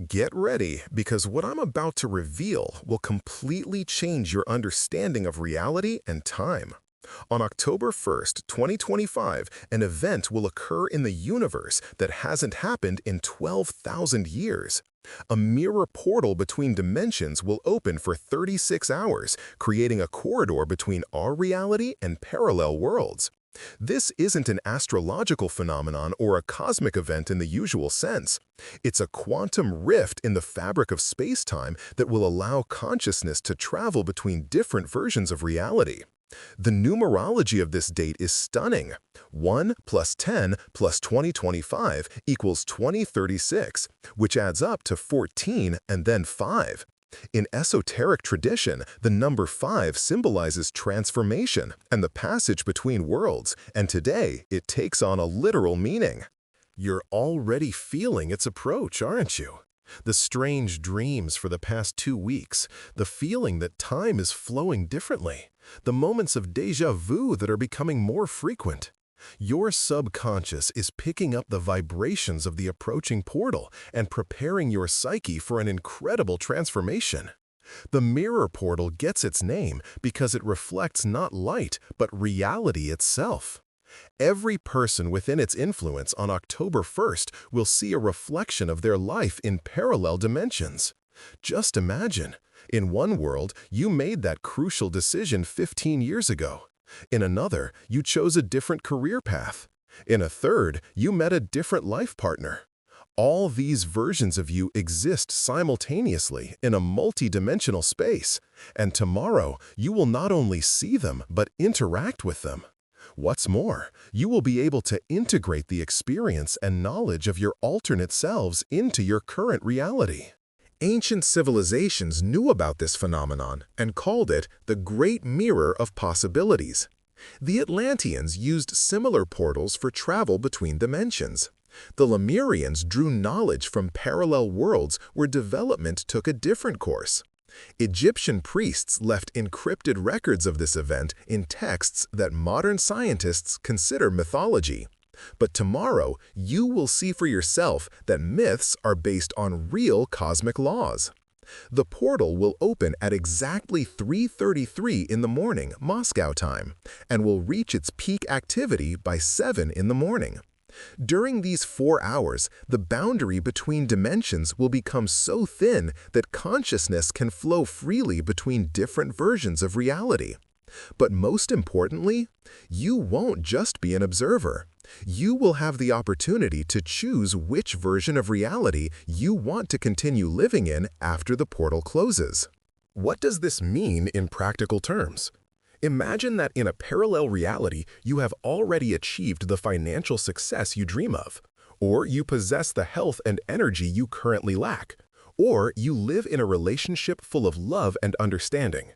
Get ready, because what I'm about to reveal will completely change your understanding of reality and time. On October 1st, 2025, an event will occur in the universe that hasn't happened in 12,000 years. A mirror portal between dimensions will open for 36 hours, creating a corridor between our reality and parallel worlds. This isn't an astrological phenomenon or a cosmic event in the usual sense. It's a quantum rift in the fabric of space-time that will allow consciousness to travel between different versions of reality. The numerology of this date is stunning. 1 plus 10 plus 2025 equals 2036, which adds up to 14 and then 5. In esoteric tradition, the number 5 symbolizes transformation and the passage between worlds, and today it takes on a literal meaning. You're already feeling its approach, aren't you? The strange dreams for the past 2 weeks, the feeling that time is flowing differently, the moments of déjà vu that are becoming more frequent. Your subconscious is picking up the vibrations of the approaching portal and preparing your psyche for an incredible transformation. The mirror portal gets its name because it reflects not light, but reality itself. Every person within its influence on October 1st will see a reflection of their life in parallel dimensions. Just imagine, in one world, you made that crucial decision 15 years ago. In another, you chose a different career path. In a third, you met a different life partner. All these versions of you exist simultaneously in a multi-dimensional space, and tomorrow you will not only see them but interact with them. What's more, you will be able to integrate the experience and knowledge of your alternate selves into your current reality. Ancient civilizations knew about this phenomenon and called it the Great Mirror of Possibilities. The Atlanteans used similar portals for travel between dimensions. The Lemurians drew knowledge from parallel worlds where development took a different course. Egyptian priests left encrypted records of this event in texts that modern scientists consider mythology. But tomorrow, you will see for yourself that myths are based on real cosmic laws. The portal will open at exactly 3:33 in the morning, Moscow time, and will reach its peak activity by 7 in the morning. During these 4 hours, the boundary between dimensions will become so thin that consciousness can flow freely between different versions of reality. But most importantly, you won't just be an observer. You will have the opportunity to choose which version of reality you want to continue living in after the portal closes. What does this mean in practical terms? Imagine that in a parallel reality, you have already achieved the financial success you dream of, or you possess the health and energy you currently lack, or you live in a relationship full of love and understanding.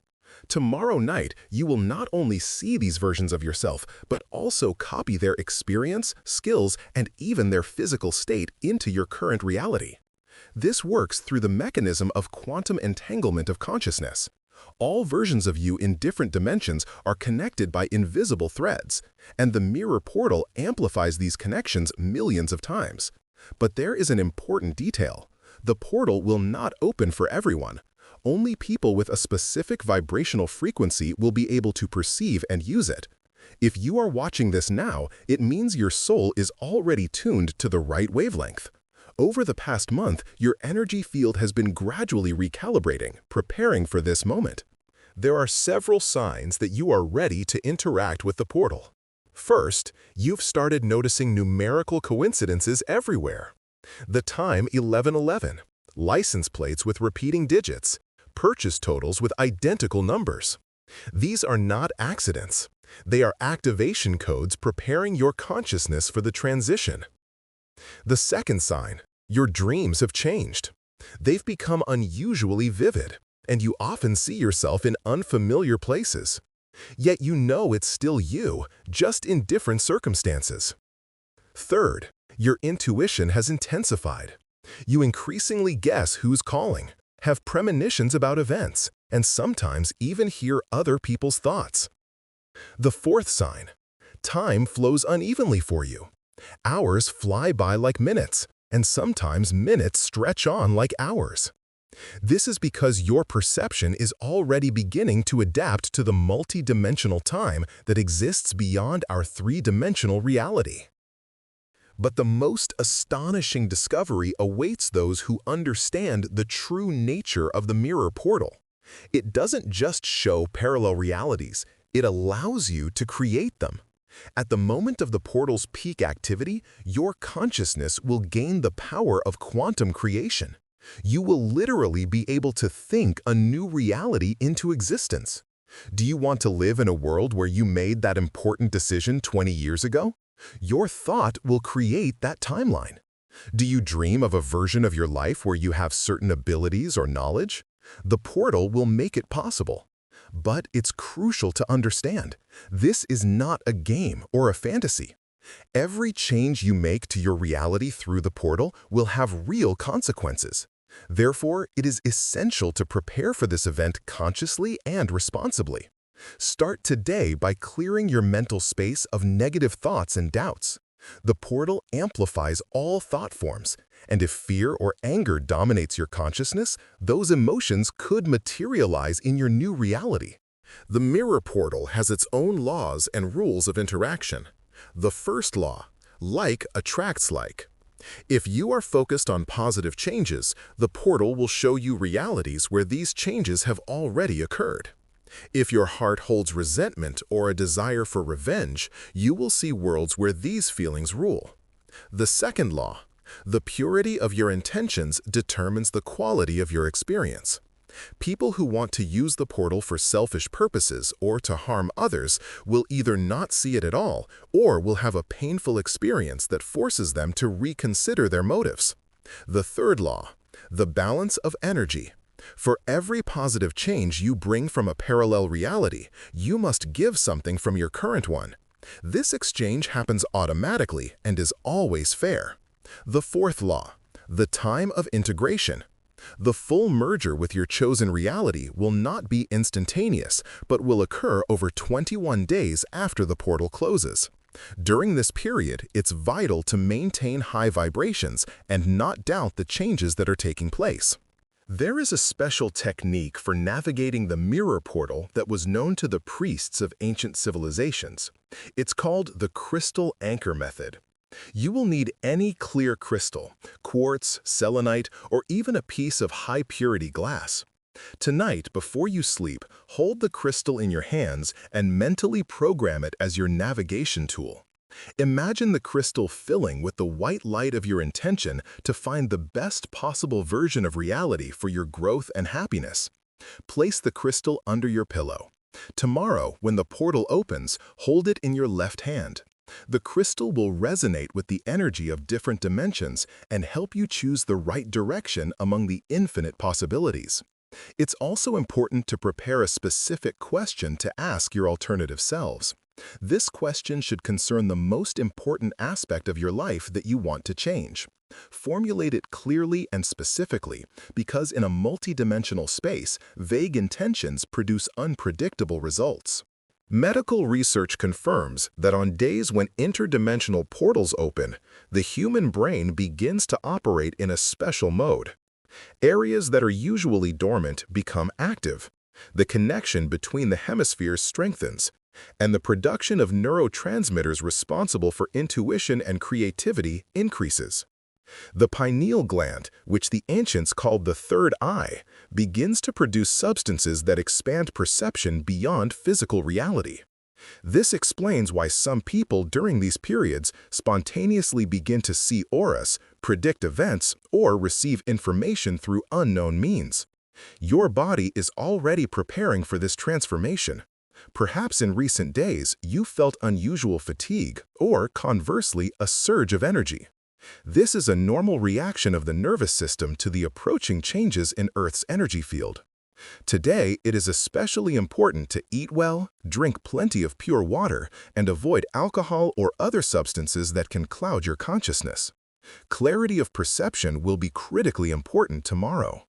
Tomorrow night, you will not only see these versions of yourself, but also copy their experience, skills, and even their physical state into your current reality. This works through the mechanism of quantum entanglement of consciousness. All versions of you in different dimensions are connected by invisible threads, and the mirror portal amplifies these connections millions of times. But there is an important detail. The portal will not open for everyone. Only people with a specific vibrational frequency will be able to perceive and use it. If you are watching this now, it means your soul is already tuned to the right wavelength. Over the past month, your energy field has been gradually recalibrating, preparing for this moment. There are several signs that you are ready to interact with the portal. First, you've started noticing numerical coincidences everywhere. The time 11:11, license plates with repeating digits, purchase totals with identical numbers. These are not accidents. They are activation codes preparing your consciousness for the transition. The second sign, your dreams have changed. They've become unusually vivid, and you often see yourself in unfamiliar places. Yet you know it's still you, just in different circumstances. Third, your intuition has intensified. You increasingly guess who's calling, have premonitions about events, and sometimes even hear other people's thoughts. The fourth sign, time flows unevenly for you. Hours fly by like minutes, and sometimes minutes stretch on like hours. This is because your perception is already beginning to adapt to the multi-dimensional time that exists beyond our three-dimensional reality. But the most astonishing discovery awaits those who understand the true nature of the mirror portal. It doesn't just show parallel realities, it allows you to create them. At the moment of the portal's peak activity, your consciousness will gain the power of quantum creation. You will literally be able to think a new reality into existence. Do you want to live in a world where you made that important decision 20 years ago? Your thought will create that timeline. Do you dream of a version of your life where you have certain abilities or knowledge? The portal will make it possible. But it's crucial to understand, this is not a game or a fantasy. Every change you make to your reality through the portal will have real consequences. Therefore, it is essential to prepare for this event consciously and responsibly. Start today by clearing your mental space of negative thoughts and doubts. The portal amplifies all thought forms, and if fear or anger dominates your consciousness, those emotions could materialize in your new reality. The mirror portal has its own laws and rules of interaction. The first law, like attracts like. If you are focused on positive changes, the portal will show you realities where these changes have already occurred. If your heart holds resentment or a desire for revenge, you will see worlds where these feelings rule. The second law, the purity of your intentions determines the quality of your experience. People who want to use the portal for selfish purposes or to harm others will either not see it at all or will have a painful experience that forces them to reconsider their motives. The third law, the balance of energy. For every positive change you bring from a parallel reality, you must give something from your current one. This exchange happens automatically and is always fair. The fourth law, the time of integration. The full merger with your chosen reality will not be instantaneous, but will occur over 21 days after the portal closes. During this period, it's vital to maintain high vibrations and not doubt the changes that are taking place. There is a special technique for navigating the mirror portal that was known to the priests of ancient civilizations. It's called the crystal anchor method. You will need any clear crystal, quartz, selenite, or even a piece of high-purity glass. Tonight, before you sleep, hold the crystal in your hands and mentally program it as your navigation tool. Imagine the crystal filling with the white light of your intention to find the best possible version of reality for your growth and happiness. Place the crystal under your pillow. Tomorrow, when the portal opens, hold it in your left hand. The crystal will resonate with the energy of different dimensions and help you choose the right direction among the infinite possibilities. It's also important to prepare a specific question to ask your alternative selves. This question should concern the most important aspect of your life that you want to change. Formulate it clearly and specifically, because in a multidimensional space, vague intentions produce unpredictable results. Medical research confirms that on days when interdimensional portals open, the human brain begins to operate in a special mode. Areas that are usually dormant become active. The connection between the hemispheres strengthens, and the production of neurotransmitters responsible for intuition and creativity increases. The pineal gland, which the ancients called the third eye, begins to produce substances that expand perception beyond physical reality. This explains why some people during these periods spontaneously begin to see auras, predict events, or receive information through unknown means. Your body is already preparing for this transformation. Perhaps in recent days, you felt unusual fatigue or, conversely, a surge of energy. This is a normal reaction of the nervous system to the approaching changes in Earth's energy field. Today, it is especially important to eat well, drink plenty of pure water, and avoid alcohol or other substances that can cloud your consciousness. Clarity of perception will be critically important tomorrow.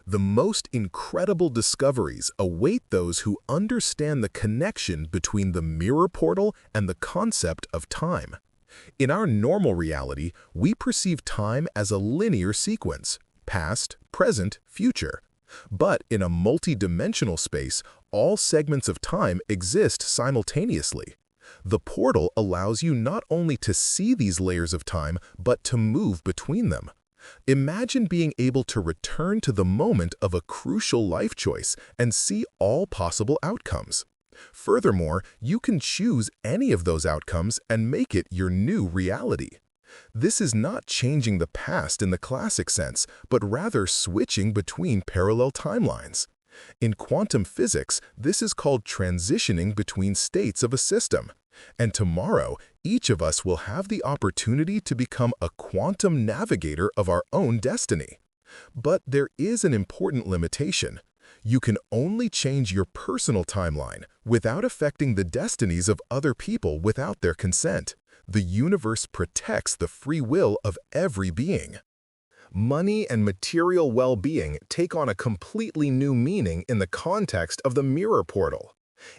The most incredible discoveries await those who understand the connection between the mirror portal and the concept of time. In our normal reality, we perceive time as a linear sequence, past, present, future. But in a multi-dimensional space, all segments of time exist simultaneously. The portal allows you not only to see these layers of time, but to move between them. Imagine being able to return to the moment of a crucial life choice and see all possible outcomes. Furthermore, you can choose any of those outcomes and make it your new reality. This is not changing the past in the classic sense, but rather switching between parallel timelines. In quantum physics, this is called transitioning between states of a system. And tomorrow, each of us will have the opportunity to become a quantum navigator of our own destiny. But there is an important limitation. You can only change your personal timeline without affecting the destinies of other people without their consent. The universe protects the free will of every being. Money and material well-being take on a completely new meaning in the context of the mirror portal.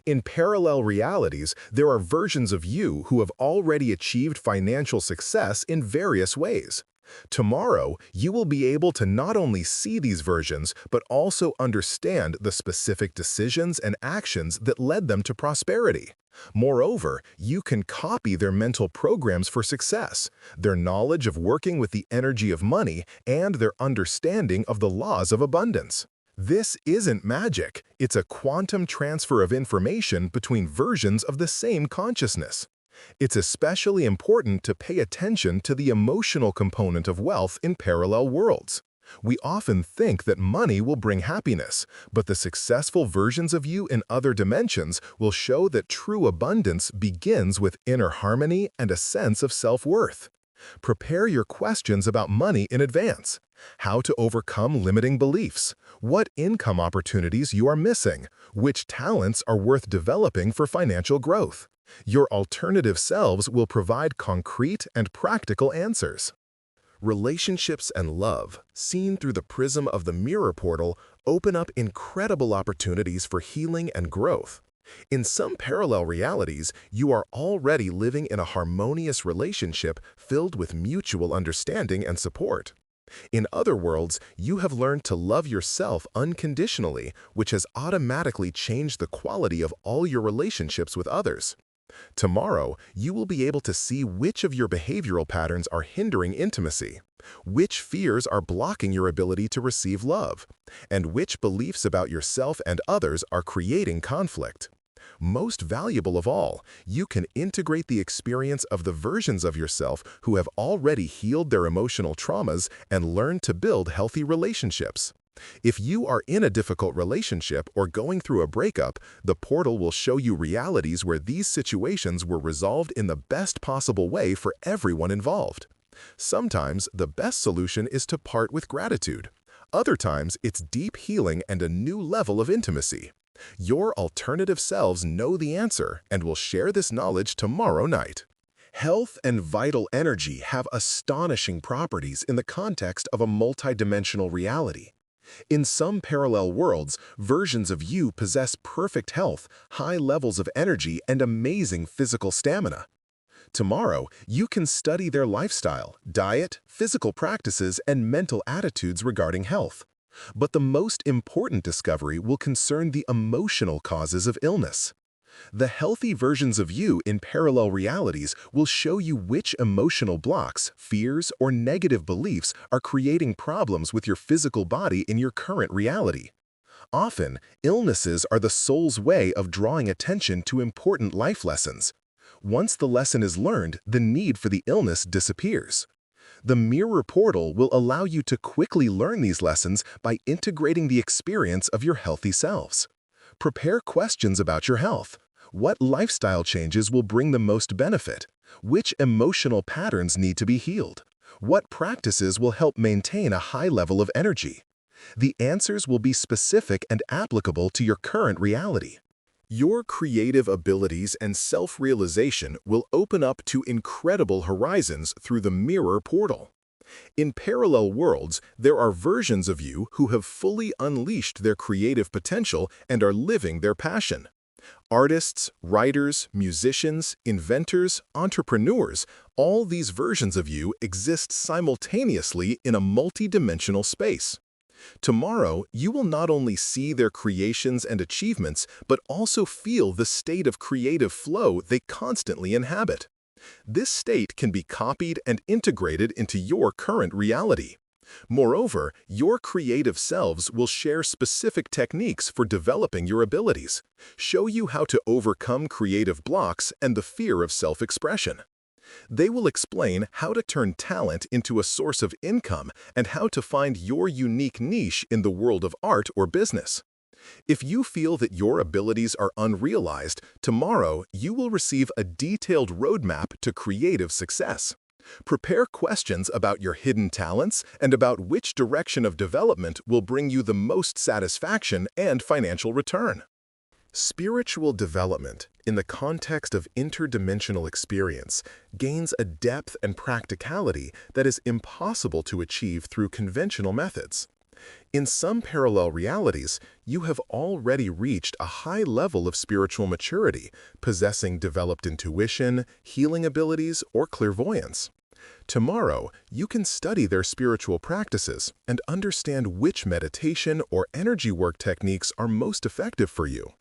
In parallel realities, there are versions of you who have already achieved financial success in various ways. Tomorrow, you will be able to not only see these versions, but also understand the specific decisions and actions that led them to prosperity. Moreover, you can copy their mental programs for success, their knowledge of working with the energy of money, and their understanding of the laws of abundance. This isn't magic, it's a quantum transfer of information between versions of the same consciousness. It's especially important to pay attention to the emotional component of wealth in parallel worlds. We often think that money will bring happiness, but the successful versions of you in other dimensions will show that true abundance begins with inner harmony and a sense of self-worth. Prepare your questions about money in advance. How to overcome limiting beliefs, what income opportunities you are missing, which talents are worth developing for financial growth. Your alternative selves will provide concrete and practical answers. Relationships and love, seen through the prism of the mirror portal, open up incredible opportunities for healing and growth. In some parallel realities, you are already living in a harmonious relationship filled with mutual understanding and support. In other worlds, you have learned to love yourself unconditionally, which has automatically changed the quality of all your relationships with others. Tomorrow, you will be able to see which of your behavioral patterns are hindering intimacy, which fears are blocking your ability to receive love, and which beliefs about yourself and others are creating conflict. Most valuable of all, you can integrate the experience of the versions of yourself who have already healed their emotional traumas and learned to build healthy relationships. If you are in a difficult relationship or going through a breakup, the portal will show you realities where these situations were resolved in the best possible way for everyone involved. Sometimes the best solution is to part with gratitude. Other times, it's deep healing and a new level of intimacy. Your alternative selves know the answer and will share this knowledge tomorrow night. Health and vital energy have astonishing properties in the context of a multidimensional reality. In some parallel worlds, versions of you possess perfect health, high levels of energy, and amazing physical stamina. Tomorrow, you can study their lifestyle, diet, physical practices, and mental attitudes regarding health. But the most important discovery will concern the emotional causes of illness. The healthy versions of you in parallel realities will show you which emotional blocks, fears, or negative beliefs are creating problems with your physical body in your current reality. Often, illnesses are the soul's way of drawing attention to important life lessons. Once the lesson is learned, the need for the illness disappears. The mirror portal will allow you to quickly learn these lessons by integrating the experience of your healthy selves. Prepare questions about your health. What lifestyle changes will bring the most benefit? Which emotional patterns need to be healed? What practices will help maintain a high level of energy? The answers will be specific and applicable to your current reality. Your creative abilities and self-realization will open up to incredible horizons through the mirror portal. In parallel worlds, there are versions of you who have fully unleashed their creative potential and are living their passion. Artists, writers, musicians, inventors, entrepreneurs, all these versions of you exist simultaneously in a multidimensional space. Tomorrow, you will not only see their creations and achievements, but also feel the state of creative flow they constantly inhabit. This state can be copied and integrated into your current reality. Moreover, your creative selves will share specific techniques for developing your abilities, show you how to overcome creative blocks and the fear of self-expression. They will explain how to turn talent into a source of income and how to find your unique niche in the world of art or business. If you feel that your abilities are unrealized, tomorrow you will receive a detailed roadmap to creative success. Prepare questions about your hidden talents and about which direction of development will bring you the most satisfaction and financial return. Spiritual development, in the context of interdimensional experience, gains a depth and practicality that is impossible to achieve through conventional methods. In some parallel realities, you have already reached a high level of spiritual maturity, possessing developed intuition, healing abilities, or clairvoyance. Tomorrow, you can study their spiritual practices and understand which meditation or energy work techniques are most effective for you.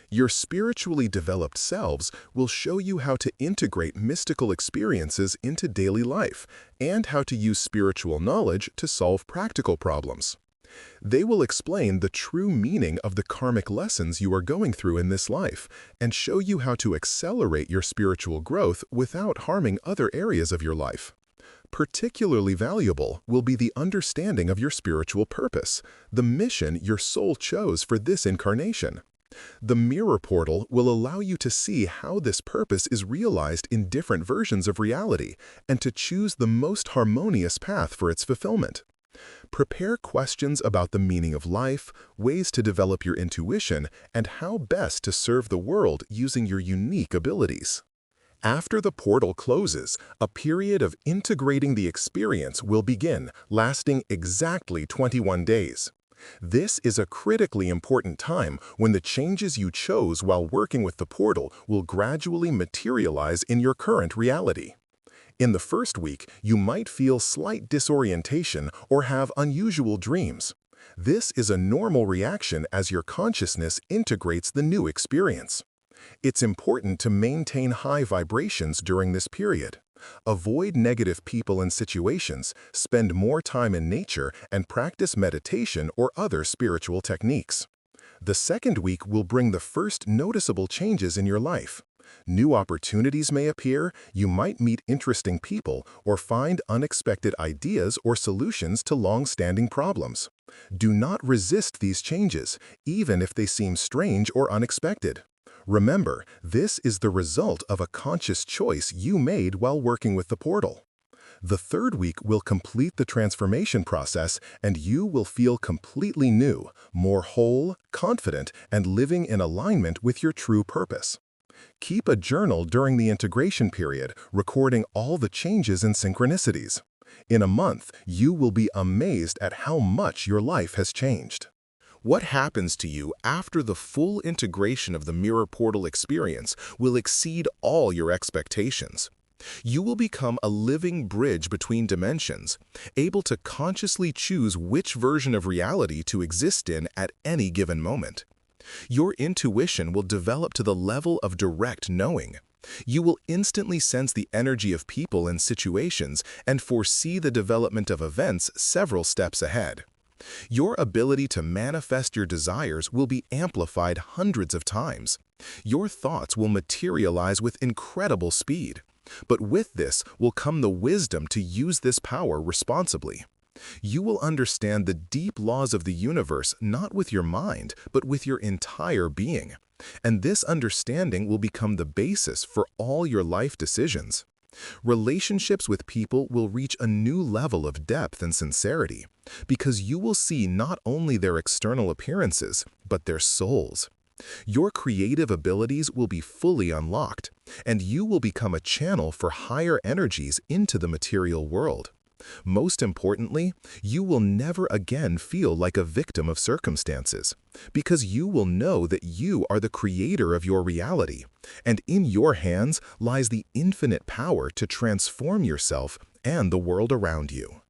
Your spiritually developed selves will show you how to integrate mystical experiences into daily life and how to use spiritual knowledge to solve practical problems. They will explain the true meaning of the karmic lessons you are going through in this life and show you how to accelerate your spiritual growth without harming other areas of your life. Particularly valuable will be the understanding of your spiritual purpose, the mission your soul chose for this incarnation. The mirror portal will allow you to see how this purpose is realized in different versions of reality and to choose the most harmonious path for its fulfillment. Prepare questions about the meaning of life, ways to develop your intuition, and how best to serve the world using your unique abilities. After the portal closes, a period of integrating the experience will begin, lasting exactly 21 days. This is a critically important time when the changes you chose while working with the portal will gradually materialize in your current reality. In the first week, you might feel slight disorientation or have unusual dreams. This is a normal reaction as your consciousness integrates the new experience. It's important to maintain high vibrations during this period. Avoid negative people and situations, spend more time in nature, and practice meditation or other spiritual techniques. The second week will bring the first noticeable changes in your life. New opportunities may appear, you might meet interesting people, or find unexpected ideas or solutions to long-standing problems. Do not resist these changes, even if they seem strange or unexpected. Remember, this is the result of a conscious choice you made while working with the portal. The third week will complete the transformation process, and you will feel completely new, more whole, confident, and living in alignment with your true purpose. Keep a journal during the integration period, recording all the changes and synchronicities. In a month, you will be amazed at how much your life has changed. What happens to you after the full integration of the mirror portal experience will exceed all your expectations. You will become a living bridge between dimensions, able to consciously choose which version of reality to exist in at any given moment. Your intuition will develop to the level of direct knowing. You will instantly sense the energy of people and situations and foresee the development of events several steps ahead. Your ability to manifest your desires will be amplified hundreds of times. Your thoughts will materialize with incredible speed. But with this will come the wisdom to use this power responsibly. You will understand the deep laws of the universe not with your mind, but with your entire being. And this understanding will become the basis for all your life decisions. Relationships with people will reach a new level of depth and sincerity, because you will see not only their external appearances, but their souls. Your creative abilities will be fully unlocked, and you will become a channel for higher energies into the material world. Most importantly, you will never again feel like a victim of circumstances, because you will know that you are the creator of your reality, and in your hands lies the infinite power to transform yourself and the world around you.